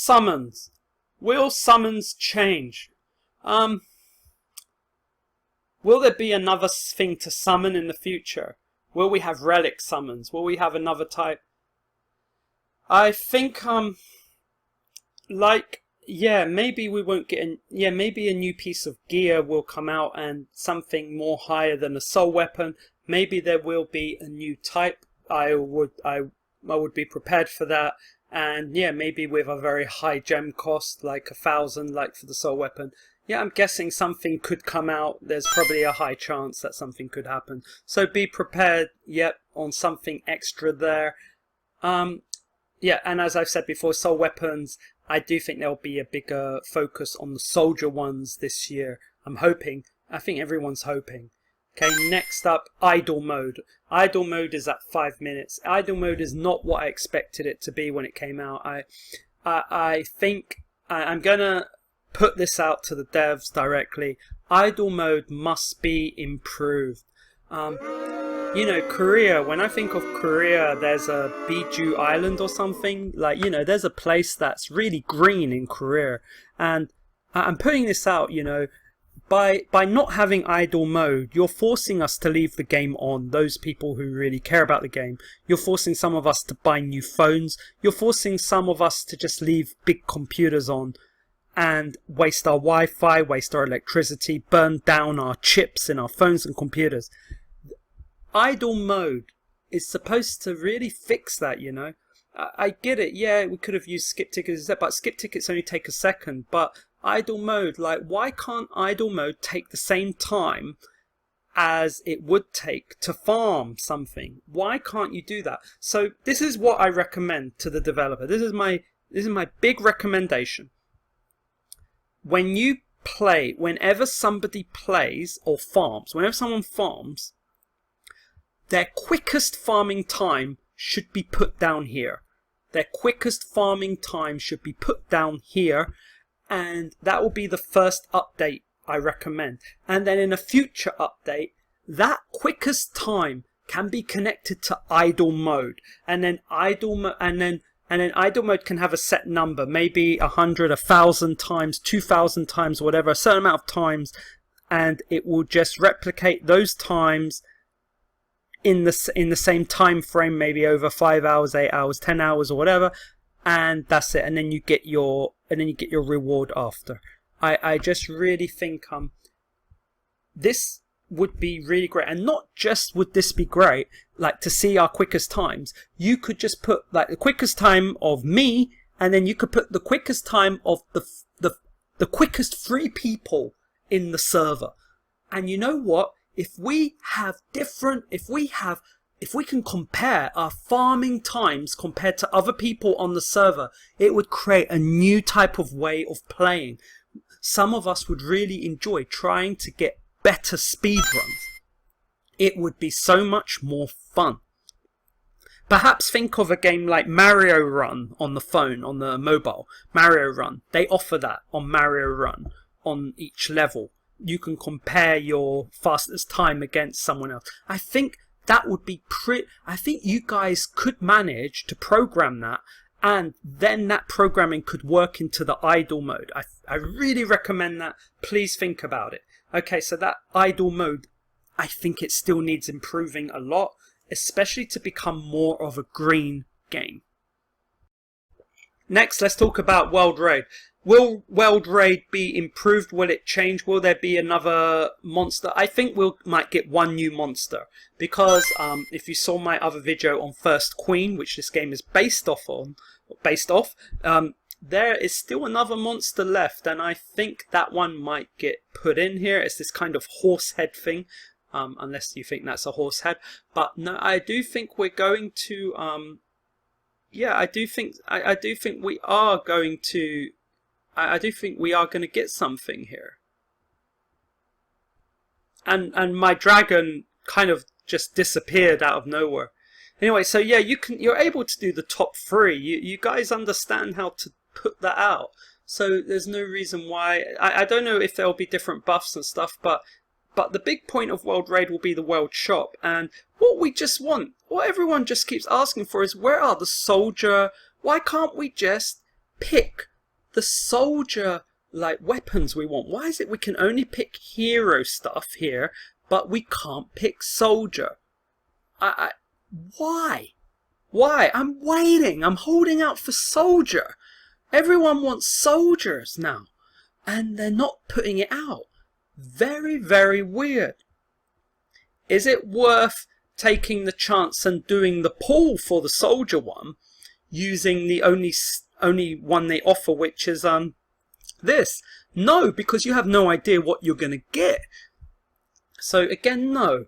Summons. Will summons change? Will there be another thing to summon in the future? Will we have relic summons? Will we have another type? I think, maybe we won't get maybe a new piece of gear will come out and something more higher than a soul weapon. Maybe there will be a new type. I would be prepared for that. And yeah, maybe with a very high gem cost, like 1,000, like for the soul weapon. Yeah, I'm guessing something could come out. There's probably a high chance that something could happen. So be prepared, on something extra there. Yeah, and as I've said before, soul weapons, I do think there'll be a bigger focus on the soldier ones this year. I'm hoping. I think everyone's hoping. Okay, next up, idle mode. Idle mode is at 5 minutes. Idle mode is not what I expected it to be when it came out. I think I'm gonna put this out to the devs directly. Idle mode must be improved. Korea, when I think of Korea, there's a Biju Island or something. There's a place that's really green in Korea. And I'm putting this out, by not having idle mode, you're forcing us to leave the game on, those people who really care about the game. You're forcing some of us to buy new phones. You're forcing some of us to just leave big computers on and waste our Wi-Fi, waste our electricity, burn down our chips in our phones and computers. Idle mode is supposed to really fix that, I get it, we could have used skip tickets instead, but skip tickets only take a second. But idle mode, why can't idle mode take the same time as it would take to farm something? Why can't you do that? So this is what I recommend to the developer. This is my big recommendation. Whenever somebody plays or farms, whenever someone farms, their quickest farming time should be put down here. Their quickest farming time should be put down here, and that will be the first update I recommend. And then in a future update, that quickest time can be connected to idle mode, and then idle mode can have a set number, maybe 100, 1,000 times, 2,000 times, whatever, a certain amount of times, and it will just replicate those times in the same time frame, maybe over 5 hours, 8 hours, 10 hours, or whatever, and that's it. And then you get your reward after. I just really think this would be really great, and not just would this be great, to see our quickest times. You could just put the quickest time of me, and then you could put the quickest time of the quickest 3 people in the server. And you know what? If we can compare our farming times compared to other people on the server, it would create a new type of way of playing. Some of us would really enjoy trying to get better speed runs. It would be so much more fun. Perhaps think of a game like Mario Run on the phone, on the mobile. Mario Run. They offer that on Mario Run on each level. You can compare your fastest time against someone else. I think that would be I think you guys could manage to program that, and then that programming could work into the idle mode. I really recommend that. Please think about it. Okay, so that idle mode, I think it still needs improving a lot, especially to become more of a green game. Next, let's talk about World Raid. Will World Raid be improved? Will it change? Will there be another monster? I think we might get one new monster, because if you saw my other video on First Queen, which this game is based off, there is still another monster left, and I think that one might get put in here. It's this kind of horse head thing, unless you think that's a horse head. But no, I do think we're going to. I do think we are going to. I do think we are going to get something here. And my dragon kind of just disappeared out of nowhere. Anyway, so yeah, you're able to do the top 3. You guys understand how to put that out. So there's no reason why. I don't know if there'll be different buffs and stuff, but the big point of World Raid will be the World Shop. And what we just want, what everyone just keeps asking for, is where are the soldier? Why can't we just pick the soldier like weapons we want? Why is it we can only pick hero stuff here, but we can't pick soldier? Why? Why? I'm waiting. I'm holding out for soldier. Everyone wants soldiers now, and they're not putting it out. Very, very weird. Is it worth taking the chance and doing the pull for the soldier one, using the only one they offer, which is this? No, because you have no idea what you're going to get. So again, no.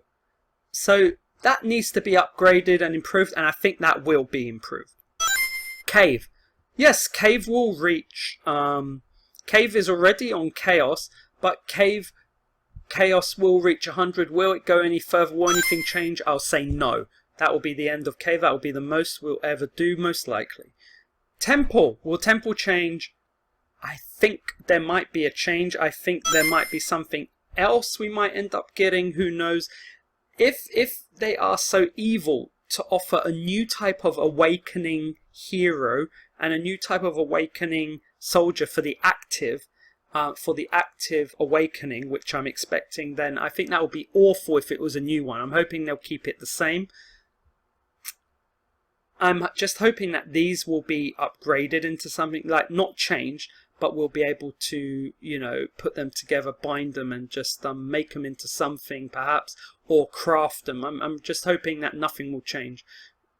So that needs to be upgraded and improved, and I think that will be improved. Cave. Yes, Cave will reach... Cave is already on Chaos, but Chaos will reach 100. Will it go any further? Will anything change? I'll say no. That will be the end of Cave. That will be the most we'll ever do, most likely. Temple. Will Temple change? I think there might be a change. I think there might be something else we might end up getting. Who knows? If they are so evil to offer a new type of awakening hero and a new type of awakening soldier for the active awakening, which I'm expecting, then I think that would be awful if it was a new one. I'm hoping they'll keep it the same. I'm just hoping that these will be upgraded into something, like not changed, but we'll be able to, you know, put them together, bind them, and just make them into something perhaps, or craft them. I'm just hoping that nothing will change.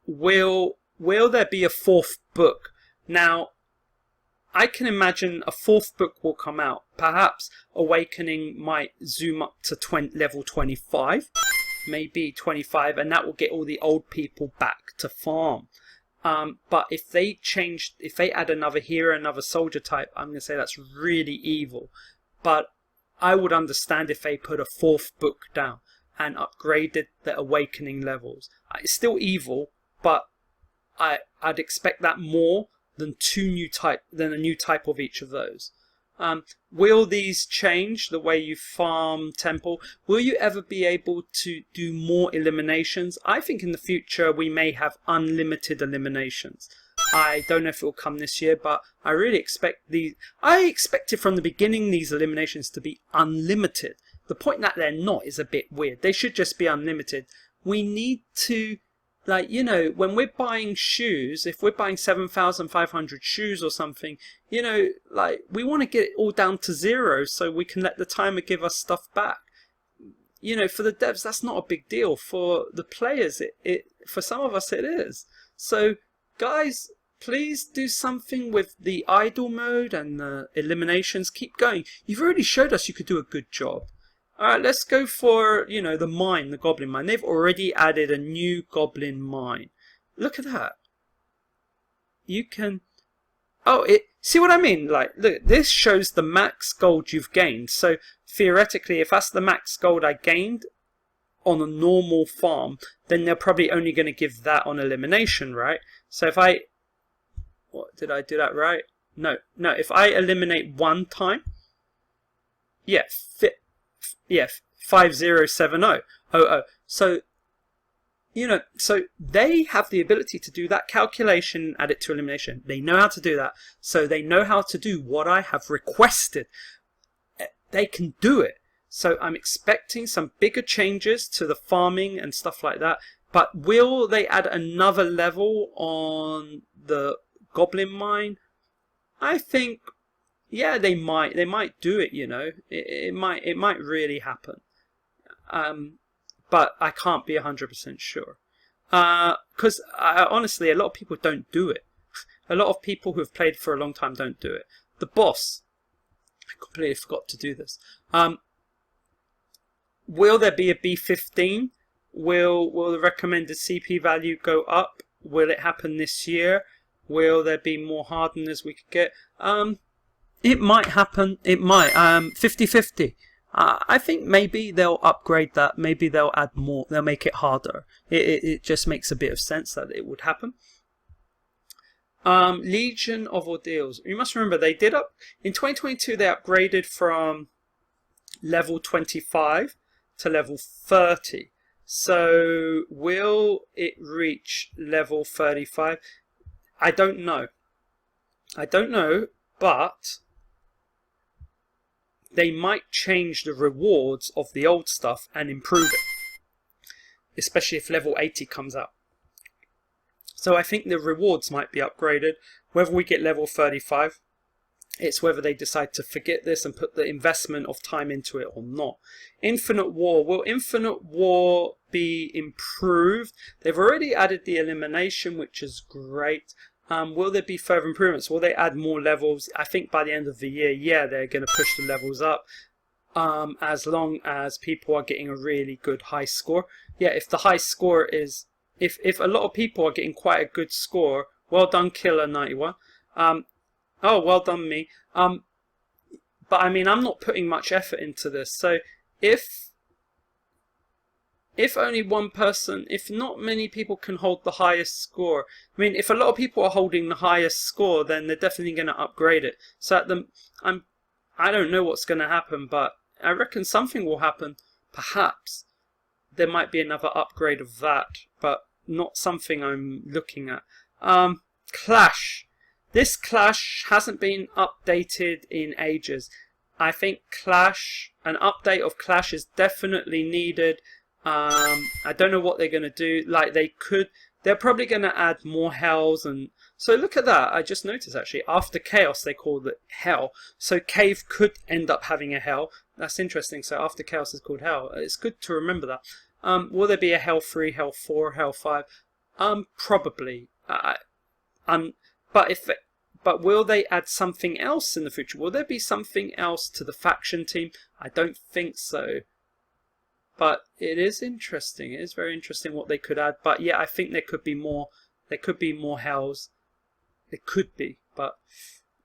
Will there be a 4th book? Now, I can imagine a 4th book will come out. Perhaps Awakening might zoom up to level 25, maybe 25, and that will get all the old people back to farm. But if they add another hero, another soldier type, I'm going to say that's really evil. But I would understand if they put a 4th book down and upgraded the Awakening levels. It's still evil, but I'd expect that more than a new type of each of those. Will these change the way you farm Temple? Will you ever be able to do more eliminations? I think in the future we may have unlimited eliminations. I don't know if it will come this year, but I really expect I expected from the beginning these eliminations to be unlimited. The point that they're not is a bit weird. They should just be unlimited. We need to, like, you know, when we're buying shoes, if we're buying 7,500 shoes or something, you know, like, we want to get it all down to 0 so we can let the timer give us stuff back. You know, for the devs, that's not a big deal. For the players, for some of us, it is. So, guys, please do something with the idle mode and the eliminations. Keep going. You've already showed us you could do a good job. Alright, let's go for, you know, the mine, the goblin mine. They've already added a new goblin mine. Look at that. You can... Oh, see what I mean? Like, look, this shows the max gold you've gained. So, theoretically, if that's the max gold I gained on a normal farm, then they're probably only going to give that on elimination, right? So if I... What, did I do that right? No, if I eliminate one time... Yeah, 5070. So, you know, so they have the ability to do that calculation and add it to elimination. They know how to do that. So they know how to do what I have requested. They can do it. So I'm expecting some bigger changes to the farming and stuff like that. But will they add another level on the goblin mine? I think... Yeah, they might do it, you know. It might really happen. But I can't be 100% sure. Because honestly, a lot of people don't do it. A lot of people who have played for a long time don't do it. The boss, I completely forgot to do this. Will there be a B15? Will the recommended CP value go up? Will it happen this year? Will there be more hardeners we could get? It might happen. It might. 50-50. I think maybe they'll upgrade that. Maybe they'll add more. They'll make it harder. It just makes a bit of sense that it would happen. Legion of Ordeals. You must remember they did up in 2022. They upgraded from level 25 to level 30. So will it reach level 35? I don't know. but they might change the rewards of the old stuff and improve it, especially if level 80 comes out. So I think the rewards might be upgraded. Whether we get level 35, it's whether they decide to forget this and put the investment of time into it or not. Infinite War. Will Infinite War be improved? They've already added the elimination, which is great. Will there be further improvements? Will they add more levels? I think by the end of the year, yeah, they're going to push the levels up. As long as people are getting a really good high score. Yeah, if the high score is... If a lot of people are getting quite a good score, well done Killer 91. Oh, well done me. But I mean, I'm not putting much effort into this. So if only one person, if not many people can hold the highest score, I mean, if a lot of people are holding the highest score, then they're definitely going to upgrade it. So at the, I don't know what's going to happen, but I reckon something will happen. Perhaps there might be another upgrade of that, but not something I'm looking at. Clash. This Clash hasn't been updated in ages. I think Clash, an update of Clash is definitely needed. I don't know what they're going to do. Like they're probably going to add more hells. And so look at that. I just noticed actually, after Chaos they called it Hell. So Cave could end up having a Hell. That's interesting. So after Chaos is called Hell. It's good to remember that. Will there be a Hell 3, Hell 4, Hell 5? Probably. But will they add something else in the future? Will there be something else to the faction team? I don't think so. But it is interesting. It is very interesting what they could add. But yeah, I think there could be more. There could be more hells. There could be, but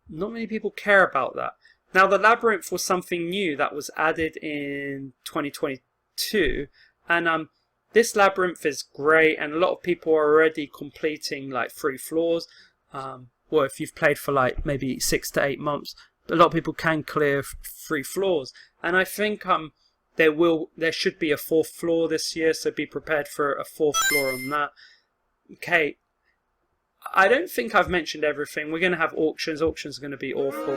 not many people care about that. Now the Labyrinth was something new that was added in 2022, and this Labyrinth is great, and a lot of people are already completing like 3 floors. Well, if you've played for like maybe 6 to 8 months, a lot of people can clear 3 floors, and I think there should be a 4th floor this year, so be prepared for a 4th floor on that. Okay, I don't think I've mentioned everything. We're going to have auctions. Auctions are going to be awful.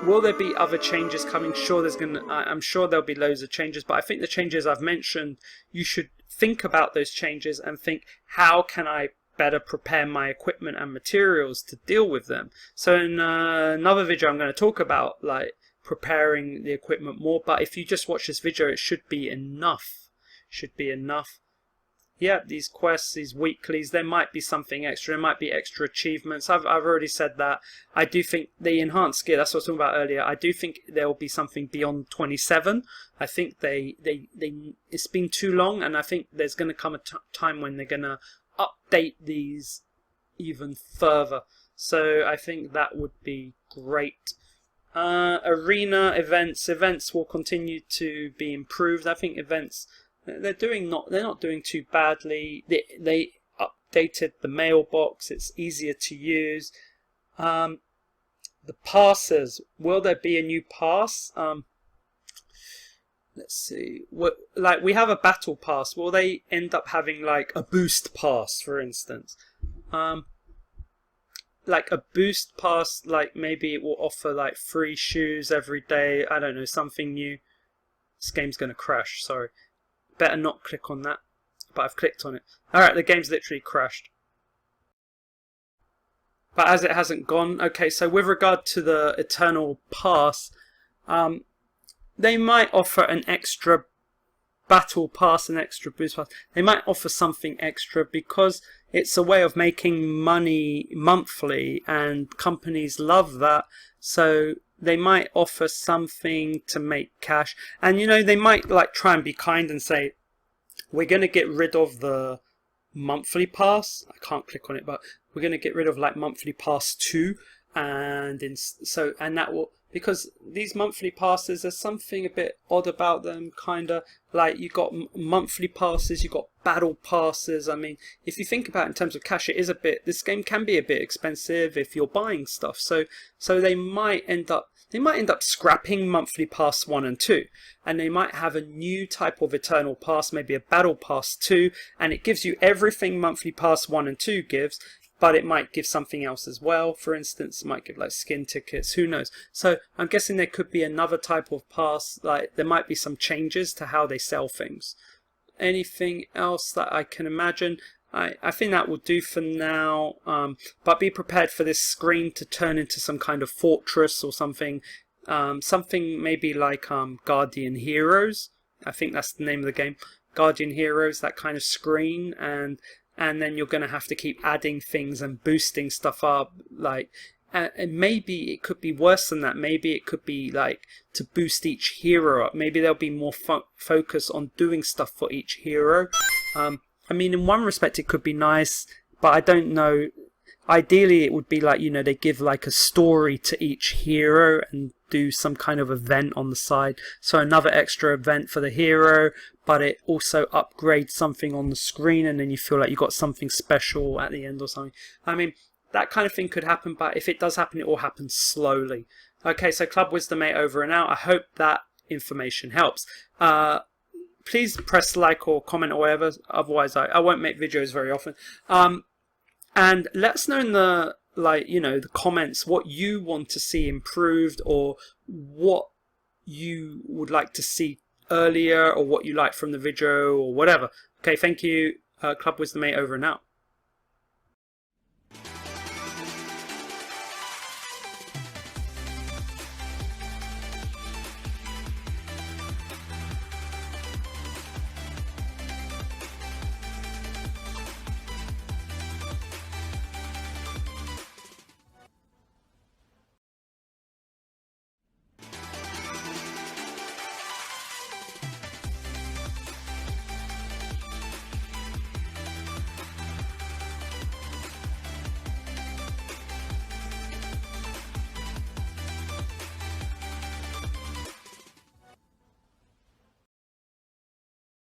Will there be other changes coming? Sure, I'm sure there'll be loads of changes, but I think the changes I've mentioned, you should think about those changes and think, how can I better prepare my equipment and materials to deal with them? So in another video I'm going to talk about like preparing the equipment more, but if you just watch this video, it should be enough. Should be enough. Yeah, these quests, these weeklies, there might be something extra. There might be extra achievements. I've already said that. I do think the enhanced gear, that's what I was talking about earlier, I do think there will be something beyond 27. I think it's been too long, and I think there's going to come a time when they're going to update these even further. So I think that would be great. Arena events will continue to be improved. I think events, they're not doing too badly. They updated the mailbox. It's easier to use. The passes, will there be a new pass? Let's see. Like we have a battle pass. Will they end up having like a boost pass, for instance? Like a boost pass, like maybe it will offer like free shoes every day. I don't know, something new. This game's going to crash, sorry. Better not click on that. But I've clicked on it. Alright, the game's literally crashed. But as it hasn't gone, okay, so with regard to the Eternal Pass, they might offer an extra battle pass, an extra boost pass. They might offer something extra because it's a way of making money monthly, and companies love that. So they might offer something to make cash, and you know, they might like try and be kind and say, we're going to get rid of the monthly pass. I can't click on it, but we're going to get rid of like monthly pass 2, and that will, because these monthly passes, there's something a bit odd about them, kind of like you got monthly passes, you got battle passes. I mean, if you think about it in terms of cash, it is a bit, this game can be a bit expensive if you're buying stuff. So they might end up scrapping monthly pass 1 and 2, and they might have a new type of Eternal Pass, maybe a battle pass 2, and it gives you everything monthly pass 1 and 2 gives, but it might give something else as well. For instance, it might give like skin tickets, who knows. So I'm guessing there could be another type of pass, like there might be some changes to how they sell things. Anything else that I can imagine? I think that will do for now, but be prepared for this screen to turn into some kind of fortress or something, something maybe like Guardian Heroes. I think that's the name of the game, Guardian Heroes, that kind of screen, and then you're going to have to keep adding things and boosting stuff up, like, and maybe it could be worse than that. Maybe it could be like to boost each hero up. Maybe there'll be more focus on doing stuff for each hero. I mean, in one respect it could be nice, but I don't know. Ideally it would be like, you know, they give like a story to each hero and do some kind of event on the side. So another extra event for the hero, but it also upgrades something on the screen, and then you feel like you got something special at the end or something. I mean, that kind of thing could happen, but if it does happen, it will happen slowly. Okay, so Club Wisdom 8 over and out. I hope that information helps. Please press like or comment or whatever, otherwise I won't make videos very often. And let us know in the, like, you know, the comments what you want to see improved, or what you would like to see earlier, or what you like from the video, or whatever. Okay, thank you. Club Wisdom 8 over and out.